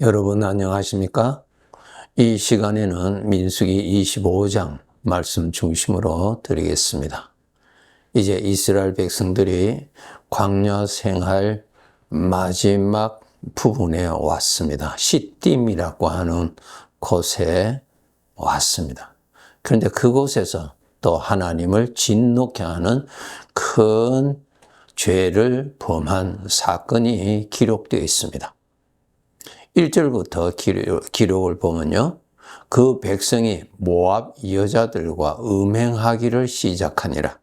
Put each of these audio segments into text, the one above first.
여러분 안녕하십니까? 이 시간에는 민수기 25장 말씀 중심으로 드리겠습니다. 이제 이스라엘 백성들이 광야 생활 마지막 부분에 왔습니다. 시딤이라고 하는 곳에 왔습니다. 그런데 그곳에서 또 하나님을 진노케 하는 큰 죄를 범한 사건이 기록되어 있습니다. 1절부터 기록을 보면요. 그 백성이 모압 여자들과 음행하기를 시작하니라.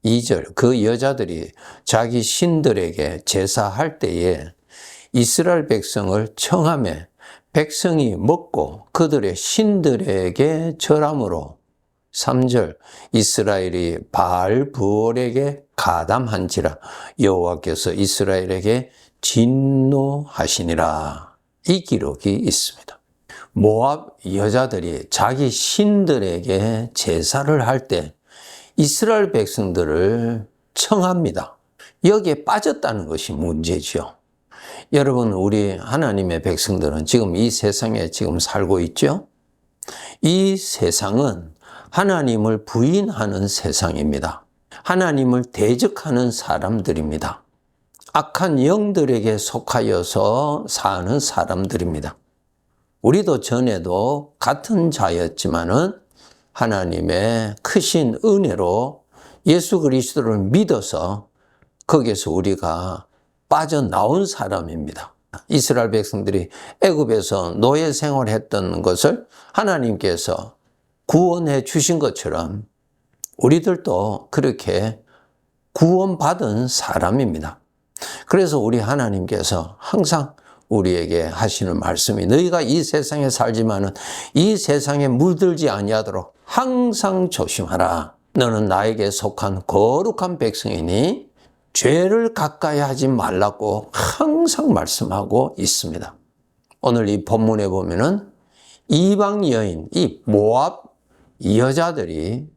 2절, 그 여자들이 자기 신들에게 제사할 때에 이스라엘 백성을 청하매 백성이 먹고 그들의 신들에게 절함으로. 3절, 이스라엘이 바알 부올에게 가담한지라 여호와께서 이스라엘에게 진노하시니라. 이 기록이 있습니다. 모압 여자들이 자기 신들에게 제사를 할 때 이스라엘 백성들을 청합니다. 여기에 빠졌다는 것이 문제죠. 여러분, 우리 하나님의 백성들은 지금 이 세상에 지금 살고 있죠? 이 세상은 하나님을 부인하는 세상입니다. 하나님을 대적하는 사람들입니다. 악한 영들에게 속하여서 사는 사람들입니다. 우리도 전에도 같은 자였지만은 하나님의 크신 은혜로 예수 그리스도를 믿어서 거기에서 우리가 빠져나온 사람입니다. 이스라엘 백성들이 애굽에서 노예 생활했던 것을 하나님께서 구원해 주신 것처럼 우리들도 그렇게 구원받은 사람입니다. 그래서 우리 하나님께서 항상 우리에게 하시는 말씀이 너희가 이 세상에 살지만은 이 세상에 물들지 아니하도록 항상 조심하라. 너는 나에게 속한 거룩한 백성이니 죄를 가까이 하지 말라고 항상 말씀하고 있습니다. 오늘 이 본문에 보면은 이방 여인, 이 모압 여자들이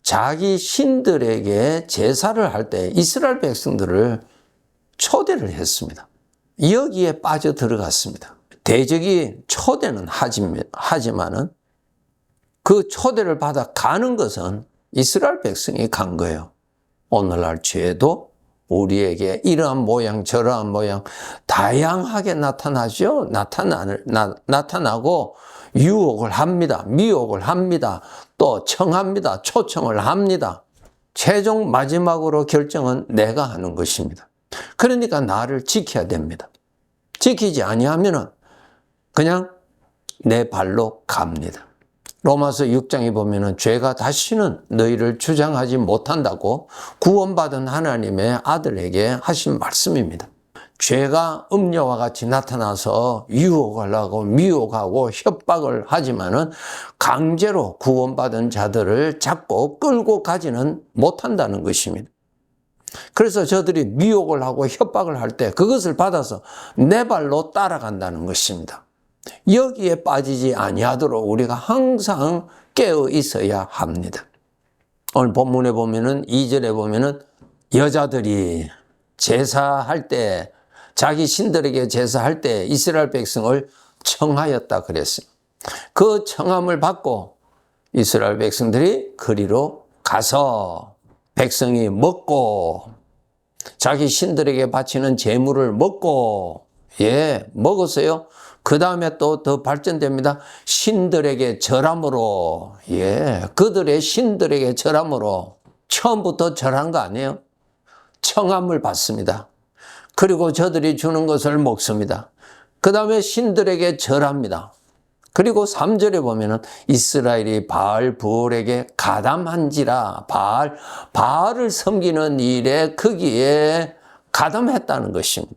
자기 신들에게 제사를 할 때 이스라엘 백성들을 초대를 했습니다. 여기에 빠져 들어갔습니다. 대적이 초대는 하지만은 그 초대를 받아 가는 것은 이스라엘 백성이 간 거예요. 오늘날 죄도 우리에게 이러한 모양 저러한 모양 다양하게 나타나죠. 나타나고 유혹을 합니다. 미혹을 합니다. 또 청합니다. 초청을 합니다. 최종 마지막으로 결정은 내가 하는 것입니다. 그러니까 나를 지켜야 됩니다. 지키지 아니하면은 그냥 내 발로 갑니다. 로마서 6장에 보면은 죄가 다시는 너희를 주장하지 못한다고 구원받은 하나님의 아들에게 하신 말씀입니다. 죄가 음녀와 같이 나타나서 유혹하려고 미혹하고 협박을 하지만은 강제로 구원받은 자들을 잡고 끌고 가지는 못한다는 것입니다. 그래서 저들이 미혹을 하고 협박을 할 때 그것을 받아서 내 발로 따라간다는 것입니다. 여기에 빠지지 아니하도록 우리가 항상 깨어 있어야 합니다. 오늘 본문에 보면은 2절에 보면은 여자들이 제사할 때 자기 신들에게 제사할 때 이스라엘 백성을 청하였다 그랬어요. 그 청함을 받고 이스라엘 백성들이 그리로 가서 백성이 먹고 자기 신들에게 바치는 제물을 먹고 먹었어요. 그 다음에 또 더 발전됩니다. 신들에게 절함으로 그들의 신들에게 절함으로 처음부터 절한 거 아니에요. 청함을 받습니다. 그리고 저들이 주는 것을 먹습니다. 그 다음에 신들에게 절합니다. 그리고 3절에 보면은 이스라엘이 바알 부올에게 가담한지라 바알을 섬기는 일에 거기에 가담했다는 것입니다.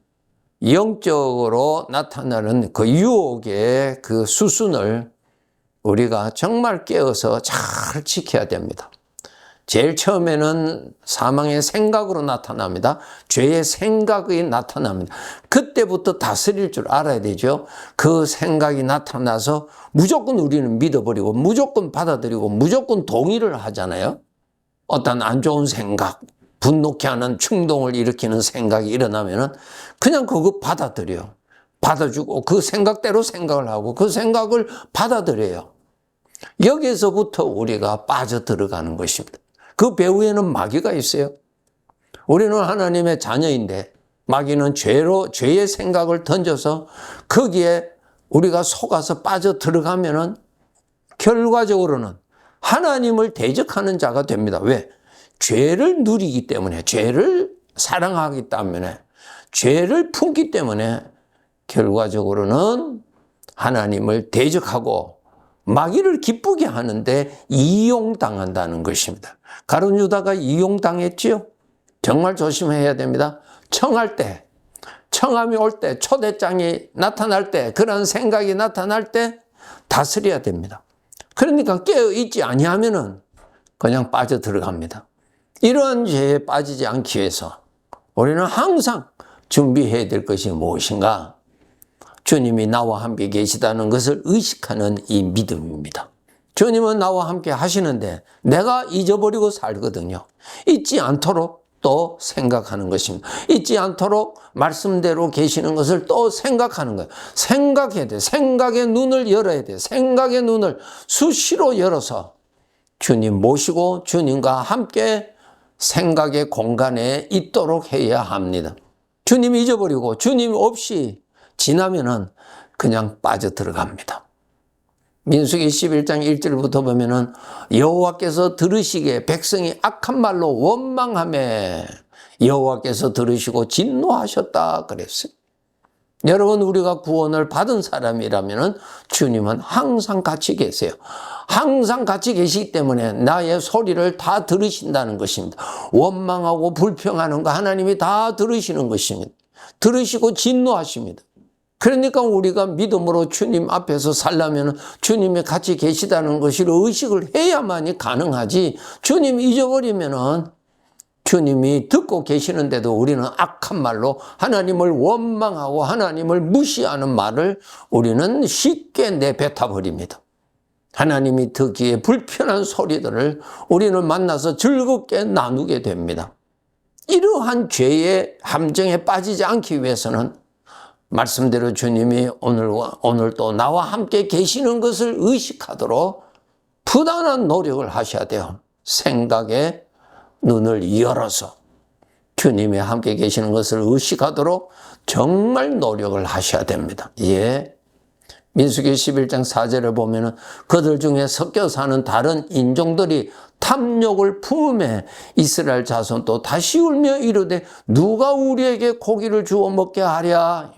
영적으로 나타나는 그 유혹의 그 수순을 우리가 정말 깨어서 잘 지켜야 됩니다. 제일 처음에는 사망의 생각으로 나타납니다. 죄의 생각이 나타납니다. 그때부터 다스릴 줄 알아야 되죠. 그 생각이 나타나서 무조건 우리는 믿어버리고 무조건 받아들이고 무조건 동의를 하잖아요. 어떤 안 좋은 생각, 분노케 하는 충동을 일으키는 생각이 일어나면은 그냥 그거 받아들여요. 받아주고 그 생각대로 생각을 하고 그 생각을 받아들여요. 여기에서부터 우리가 빠져들어가는 것입니다. 그 배후에는 마귀가 있어요. 우리는 하나님의 자녀인데 마귀는 죄의 생각을 던져서 거기에 우리가 속아서 빠져들어가면은 결과적으로는 하나님을 대적하는 자가 됩니다. 왜? 죄를 누리기 때문에, 죄를 사랑하기 때문에, 죄를 품기 때문에 결과적으로는 하나님을 대적하고 마귀를 기쁘게 하는데 이용당한다는 것입니다. 가룟 유다가 이용당했지요? 정말 조심해야 됩니다. 청할 때, 청함이 올 때, 초대장이 나타날 때, 그런 생각이 나타날 때 다스려야 됩니다. 그러니까 깨어있지 아니하면은 그냥 빠져들어갑니다. 이러한 죄에 빠지지 않기 위해서 우리는 항상 준비해야 될 것이 무엇인가? 주님이 나와 함께 계시다는 것을 의식하는 이 믿음입니다. 주님은 나와 함께 하시는데 내가 잊어버리고 살거든요. 잊지 않도록 또 생각하는 것입니다. 잊지 않도록 말씀대로 계시는 것을 또 생각하는 거예요. 생각해야 돼. 생각의 눈을 열어야 돼. 생각의 눈을 수시로 열어서 주님 모시고 주님과 함께 생각의 공간에 있도록 해야 합니다. 주님 잊어버리고 주님 없이 지나면은 그냥 빠져들어갑니다. 민수기 11장 1절부터 보면은 여호와께서 들으시기에 백성이 악한 말로 원망하매 여호와께서 들으시고 진노하셨다 그랬어요. 여러분 우리가 구원을 받은 사람이라면은 주님은 항상 같이 계세요. 항상 같이 계시기 때문에 나의 소리를 다 들으신다는 것입니다. 원망하고 불평하는 거 하나님이 다 들으시는 것입니다. 들으시고 진노하십니다. 그러니까 우리가 믿음으로 주님 앞에서 살려면 주님이 같이 계시다는 것을 의식을 해야만이 가능하지, 주님 잊어버리면은 주님이 듣고 계시는데도 우리는 악한 말로 하나님을 원망하고 하나님을 무시하는 말을 우리는 쉽게 내뱉어 버립니다. 하나님이 듣기에 불편한 소리들을 우리는 만나서 즐겁게 나누게 됩니다. 이러한 죄의 함정에 빠지지 않기 위해서는 말씀대로 주님이 오늘 또 나와 함께 계시는 것을 의식하도록 부단한 노력을 하셔야 돼요. 생각의 눈을 열어서 주님이 함께 계시는 것을 의식하도록 정말 노력을 하셔야 됩니다. 예. 민수기 11장 4절에 보면은 그들 중에 섞여 사는 다른 인종들이 탐욕을 품음에 이스라엘 자손도 다시 울며 이르되 누가 우리에게 고기를 주어 먹게 하랴.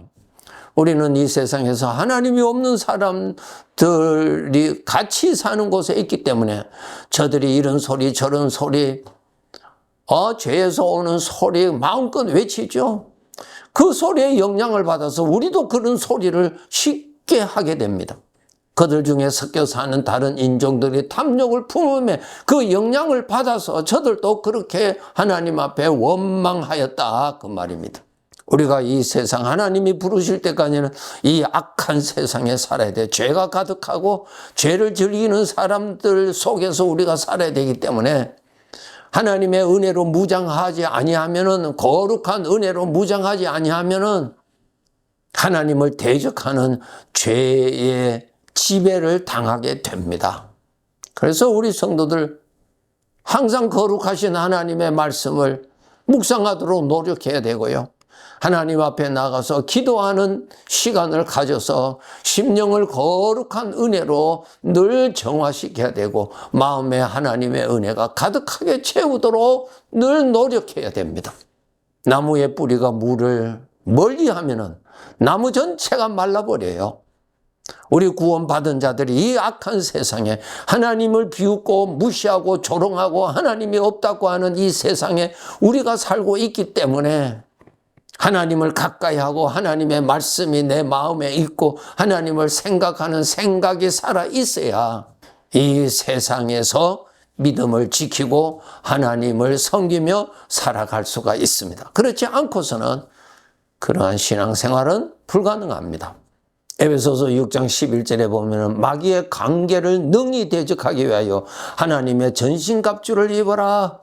우리는 이 세상에서 하나님이 없는 사람들이 같이 사는 곳에 있기 때문에 저들이 이런 소리 저런 소리 죄에서 오는 소리 마음껏 외치죠. 그 소리에 영향을 받아서 우리도 그런 소리를 쉽게 하게 됩니다. 그들 중에 섞여 사는 다른 인종들이 탐욕을 품음에 그 영향을 받아서 저들도 그렇게 하나님 앞에 원망하였다 그 말입니다. 우리가 이 세상 하나님이 부르실 때까지는 이 악한 세상에 살아야 돼. 죄가 가득하고 죄를 즐기는 사람들 속에서 우리가 살아야 되기 때문에 하나님의 은혜로 무장하지 아니하면은, 거룩한 은혜로 무장하지 아니하면은 하나님을 대적하는 죄의 지배를 당하게 됩니다. 그래서 우리 성도들 항상 거룩하신 하나님의 말씀을 묵상하도록 노력해야 되고요. 하나님 앞에 나가서 기도하는 시간을 가져서 심령을 거룩한 은혜로 늘 정화시켜야 되고 마음에 하나님의 은혜가 가득하게 채우도록 늘 노력해야 됩니다. 나무의 뿌리가 물을 멀리하면은 나무 전체가 말라버려요. 우리 구원받은 자들이 이 악한 세상에 하나님을 비웃고 무시하고 조롱하고 하나님이 없다고 하는 이 세상에 우리가 살고 있기 때문에 하나님을 가까이 하고 하나님의 말씀이 내 마음에 있고 하나님을 생각하는 생각이 살아 있어야 이 세상에서 믿음을 지키고 하나님을 섬기며 살아갈 수가 있습니다. 그렇지 않고서는 그러한 신앙생활은 불가능합니다. 에베소서 6장 11절에 보면 마귀의 관계를 능히 대적하기 위하여 하나님의 전신갑주를 입어라.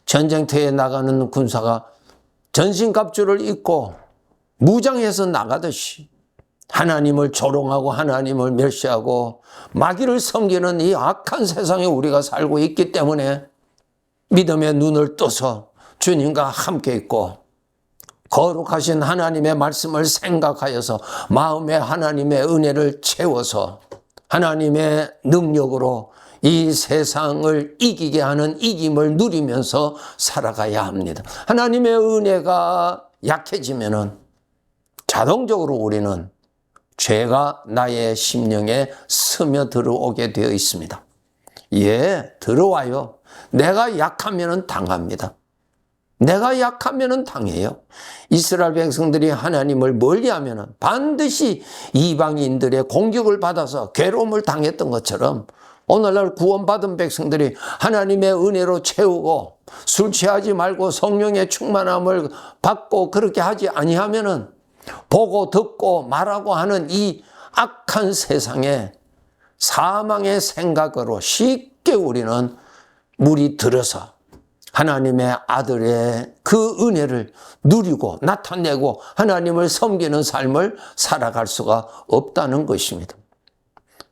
전쟁터에 나가는 군사가 전신갑주를 입고 무장해서 나가듯이 하나님을 조롱하고 하나님을 멸시하고 마귀를 섬기는 이 악한 세상에 우리가 살고 있기 때문에 믿음의 눈을 떠서 주님과 함께 있고 거룩하신 하나님의 말씀을 생각하여서 마음에 하나님의 은혜를 채워서 하나님의 능력으로 이 세상을 이기게 하는 이김을 누리면서 살아가야 합니다. 하나님의 은혜가 약해지면은 자동적으로 우리는 죄가 나의 심령에 스며들어오게 되어 있습니다. 예, 들어와요. 내가 약하면은 당합니다. 내가 약하면은 당해요. 이스라엘 백성들이 하나님을 멀리하면은 반드시 이방인들의 공격을 받아서 괴로움을 당했던 것처럼 오늘날 구원받은 백성들이 하나님의 은혜로 채우고 술 취하지 말고 성령의 충만함을 받고 그렇게 하지 아니하면은 보고 듣고 말하고 하는 이 악한 세상에 사망의 생각으로 쉽게 우리는 물이 들어서 하나님의 아들의 그 은혜를 누리고 나타내고 하나님을 섬기는 삶을 살아갈 수가 없다는 것입니다.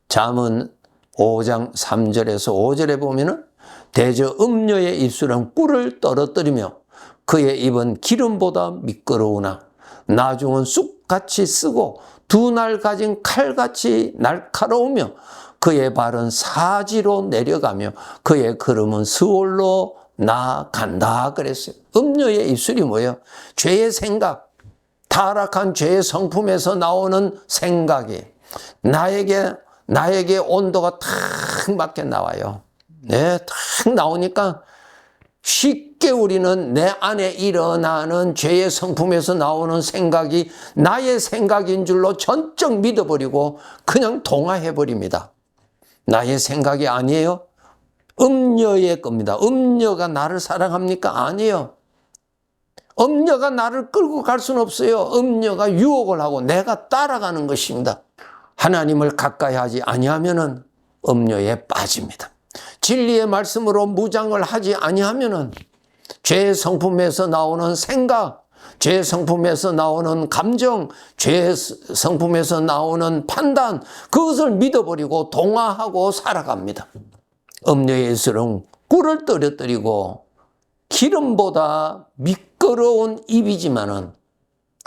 잠언 5장 3절에서 5절에 보면은 대저 음녀의 입술은 꿀을 떨어뜨리며 그의 입은 기름보다 미끄러우나 나중은 쑥같이 쓰고 두 날 가진 칼같이 날카로우며 그의 발은 사지로 내려가며 그의 걸음은 스올로 나아간다 그랬어요. 음녀의 입술이 뭐예요? 죄의 생각, 타락한 죄의 성품에서 나오는 생각이 나에게 온도가 탁 맞게 나와요. 네, 탁 나오니까 쉽게 우리는 내 안에 일어나는 죄의 성품에서 나오는 생각이 나의 생각인 줄로 전적 믿어버리고 그냥 동화해버립니다. 나의 생각이 아니에요. 음녀의 겁니다. 음녀가 나를 사랑합니까? 아니에요. 음녀가 나를 끌고 갈 수는 없어요. 음녀가 유혹을 하고 내가 따라가는 것입니다. 하나님을 가까이 하지 아니하면은 음녀에 빠집니다. 진리의 말씀으로 무장을 하지 아니하면은 죄의 성품에서 나오는 생각, 죄의 성품에서 나오는 감정, 죄의 성품에서 나오는 판단, 그것을 믿어버리고 동화하고 살아갑니다. 음녀의 입술은 꿀을 떨어뜨리고 기름보다 미끄러운 입이지만은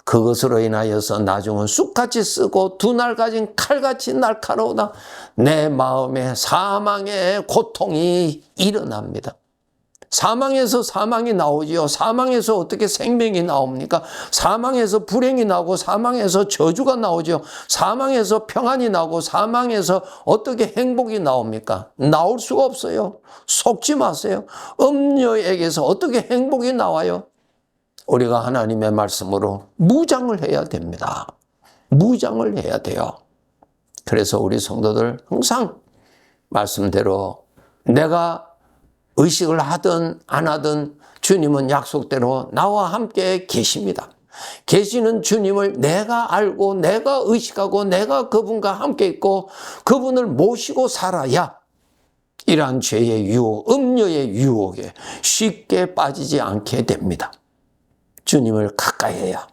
그것으로 인하여서 나중은 쑥같이 쓰고 두 날 가진 칼같이 날카로우다. 내 마음에 사망의 고통이 일어납니다. 사망에서 사망이 나오지요. 사망에서 어떻게 생명이 나옵니까? 사망에서 불행이 나오고 사망에서 저주가 나오죠. 사망에서 평안이 나오고 사망에서 어떻게 행복이 나옵니까? 나올 수가 없어요. 속지 마세요. 음녀에게서 어떻게 행복이 나와요? 우리가 하나님의 말씀으로 무장을 해야 됩니다. 무장을 해야 돼요. 그래서 우리 성도들 항상 말씀대로 내가 의식을 하든 안 하든 주님은 약속대로 나와 함께 계십니다. 계시는 주님을 내가 알고 내가 의식하고 내가 그분과 함께 있고 그분을 모시고 살아야 이러한 죄의 유혹, 음녀의 유혹에 쉽게 빠지지 않게 됩니다. 주님을 가까이 해야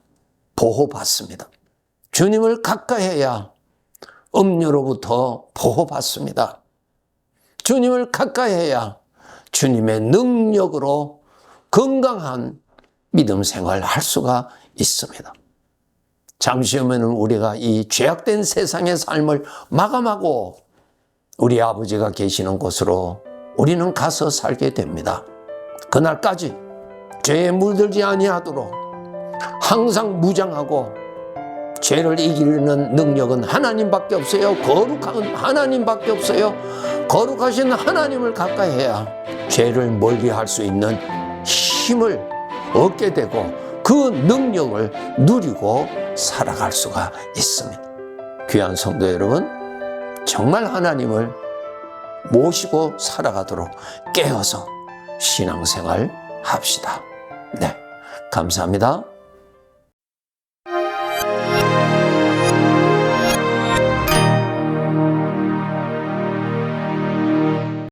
보호받습니다. 주님을 가까이 해야 음료로부터 보호받습니다. 주님을 가까이 해야 주님의 능력으로 건강한 믿음 생활을 할 수가 있습니다. 잠시 후에는 우리가 이 죄악된 세상의 삶을 마감하고 우리 아버지가 계시는 곳으로 우리는 가서 살게 됩니다. 그날까지 죄에 물들지 아니하도록 항상 무장하고 죄를 이기는 능력은 하나님밖에 없어요. 거룩한 하나님밖에 없어요. 거룩하신 하나님을 가까이 해야 죄를 멀리할 수 있는 힘을 얻게 되고 그 능력을 누리고 살아갈 수가 있습니다. 귀한 성도 여러분, 정말 하나님을 모시고 살아가도록 깨어서 신앙생활 합시다. 네, 감사합니다.